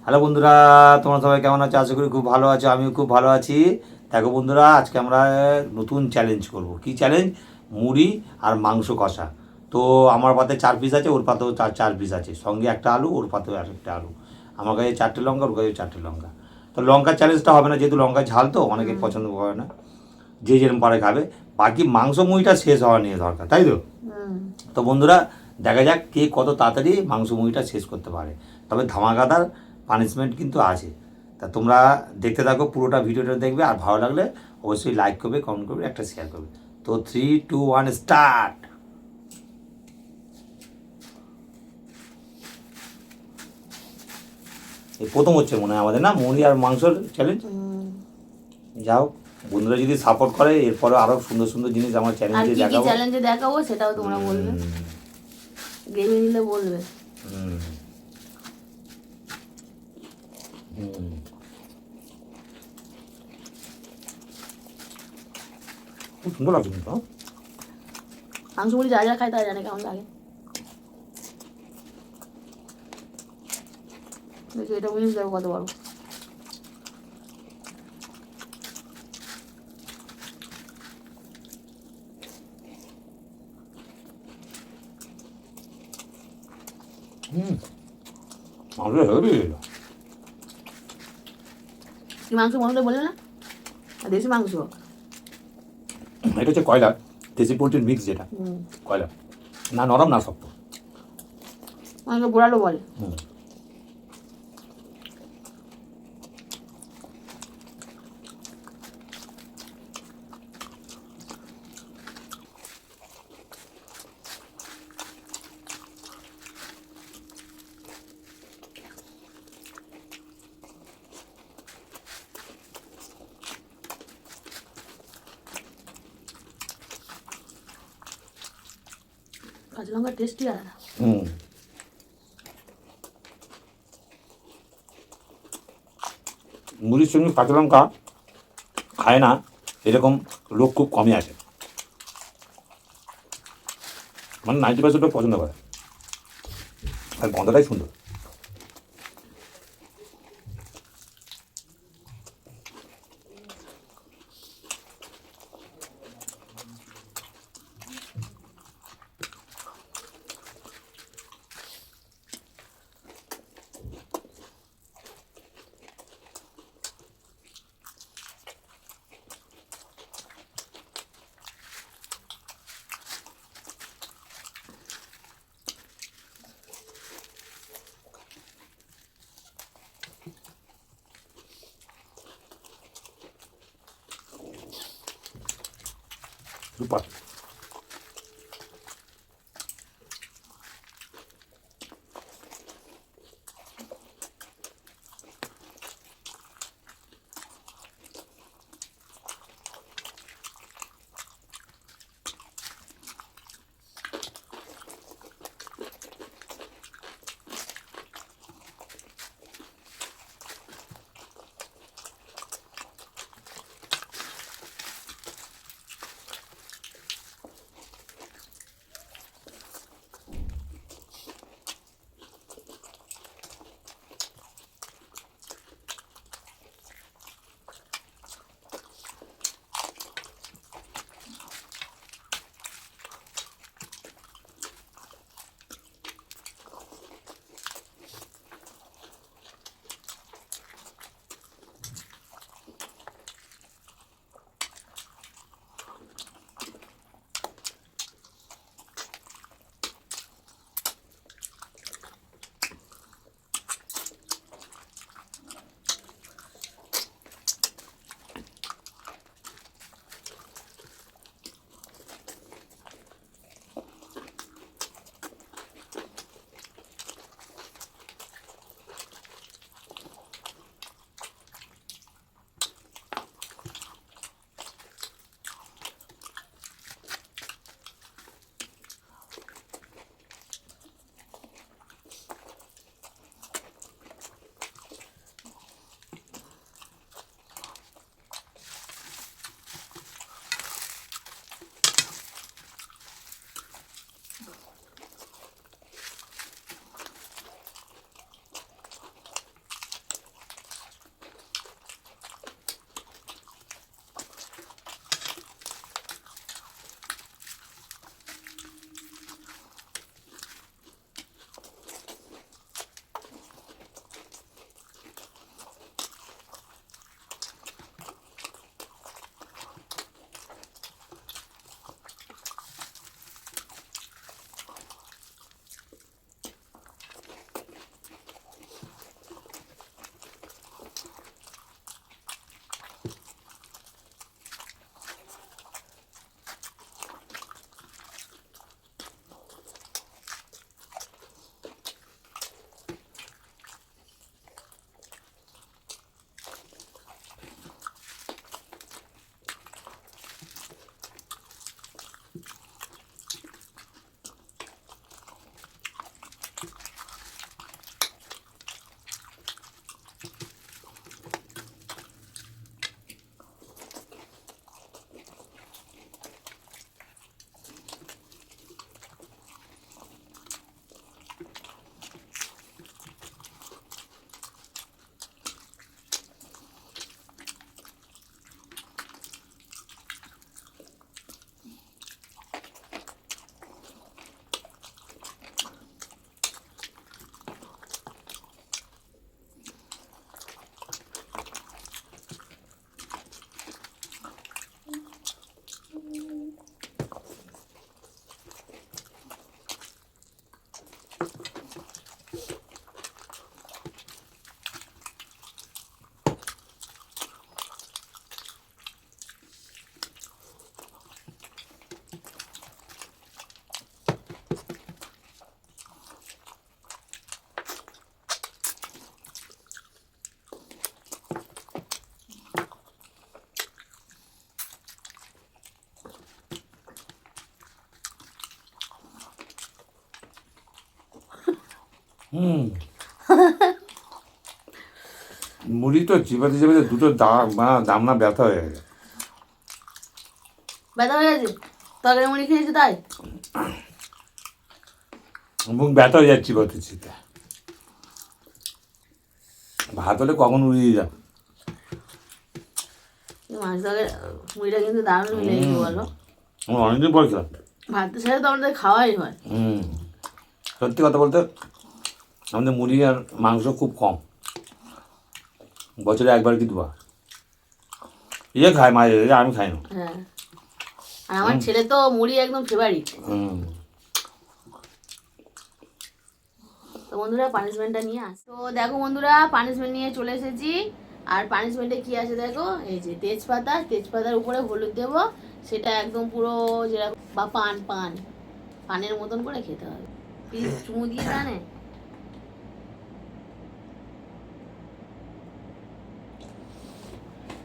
Hello বন্ধুরা, তোমরা সবাই কেমন আছো? আশা করি খুব ভালো আছো, আমিও খুব ভালো আছি। দেখো বন্ধুরা, আজকে আমরা নতুন চ্যালেঞ্জ করব। কি চ্যালেঞ্জ? মুড়ি আর মাংস কষা। তো আমার পাতে 4 পিস আছে, ওর পাতেও 4 পিস আছে, সঙ্গে একটা আলু, ওর পাতেও একটা আলু। আমার কাছে 4টে লঙ্কা, ওর কাছে 4টে লঙ্কা। তো লঙ্কার চ্যালেঞ্জটা হবে না, যেহেতু লঙ্কা ঝাল তো অনেকে পছন্দ করে না, যে যেরকম পারে খাবে। বাকি মাংস মুড়িটা শেষ হওয়া নিয়ে দরকার, তাই তো? তো বন্ধুরা, দেখা যাক কে কত তাড়াতাড়ি মাংস মুড়িটা শেষ করতে পারে। তবে ধামাকাদার পানিশমেন্ট কিন্তু আছে। তা তোমরা দেখতে থাকো, পুরোটা ভিডিওটা দেখবে, আর ভালো লাগলে অবশ্যই লাইক করবে, কমেন্ট করবে, একটা শেয়ার করবে। তো 3, 2, 1 স্টার্ট। এই প্রথম হচ্ছে মনে হয় আমাদের, না, মুড়ি আর মাংসর চ্যালেঞ্জ। যাও, বন্ধুরা যদি সাপোর্ট করে এরপরে আরো সুন্দর সুন্দর জিনিস আমার আর চ্যালেঞ্জে কি কি দেখাবো। চ্যালেঞ্জে দেখাবো সেটাও তোমরা বলবে, গেমে নিলে বলবে। হুম, হুম, খুব সুন্দর লাগছে কিন্তু, হ্যাঁ? মাংস মুড়ি যা যা খায় তারা জানে কেমন লাগে। দেখি এটা বুঝিস দেবো কত বড়। হুম, মাংস হেভি। কি মাংস মনে বললে না? দেশি মাংস। এটা হচ্ছে কয়লার, দেশি পোলট্রির মিক্স, যেটা কয়লার, না নরম না শক্ত। অনেকে বোড়ালো বলে। হুম, কাঁচা লঙ্কার টেস্টই আলাদা। হুম, মুড়ির সঙ্গে কাঁচা লঙ্কা খায় না এরকম লোক খুব কমই আছে, মানে 90% লোক পছন্দ করে, আর গন্ধটাই সুন্দর। সুপার। হুম মুড়ি তো চিবাতে চিবাতে দুটো দামনা ব্যথা হয়ে গেছে। ব্যথা হয়ে গেছে, তরকারি মুড়ি খেয়েছো তাই? মুখ ব্যথা হয়ে যাচ্ছে চিবাতে চিতে। ভাত হলে কখন উড়িয়ে যা। মাছ তরকারি মুড়িটা কিন্তু দারুণ মিলে গেছে বলো। আমি অনেকদিন পর খেলাম। ভাতের সাথে তো আমাদের খাওয়াই হয়। সত্যি কথা বলতে আমাদের মুড়ি আর মাংস খুব কম, বছরে একবার কি দুবার। ইয়ে খায় মাঝে মাঝে, আমি খাই না। হ্যাঁ, আর আমার ছেলে তো মুড়ি একদম ফেভারিট। তো বন্ধুরা পানিশমেন্টটা নিয়ে আস। তো দেখো বন্ধুরা, পানিশমেন্ট নিয়ে চলে এসেছি। আর পানিশমেন্টে কি আছে দেখো, এই যে তেজপাতা, তেজপাতার উপরে হলুদ দেবো, সেটা একদম পুরো যেরকম, বা পানের মতন করে খেতে হবে। প্লিজ চুমু দিয়ে জানে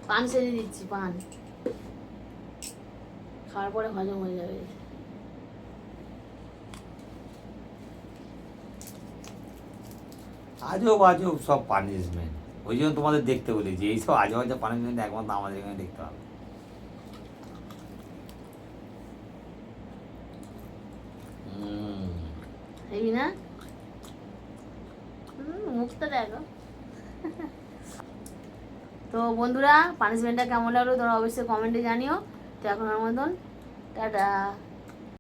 পান সেরে দিচ্ছি, পান খাওয়ার পরে হজম হয়ে যাবে। আজব আজব সব পানিশমেন্ট, ওই জন্য তোমাদের দেখতে বলি যে এইসব আজব আজব পানিশমেন্ট একমাত্র আমাদের এখানে দেখতে হবে। হেবি না? মুখটা দেখো। তো বন্ধুরা পানিশমেন্টটা কেমন লাগলো তোমরা অবশ্যই কমেন্টে জানিও। তো এখন আমার মতন টাটা।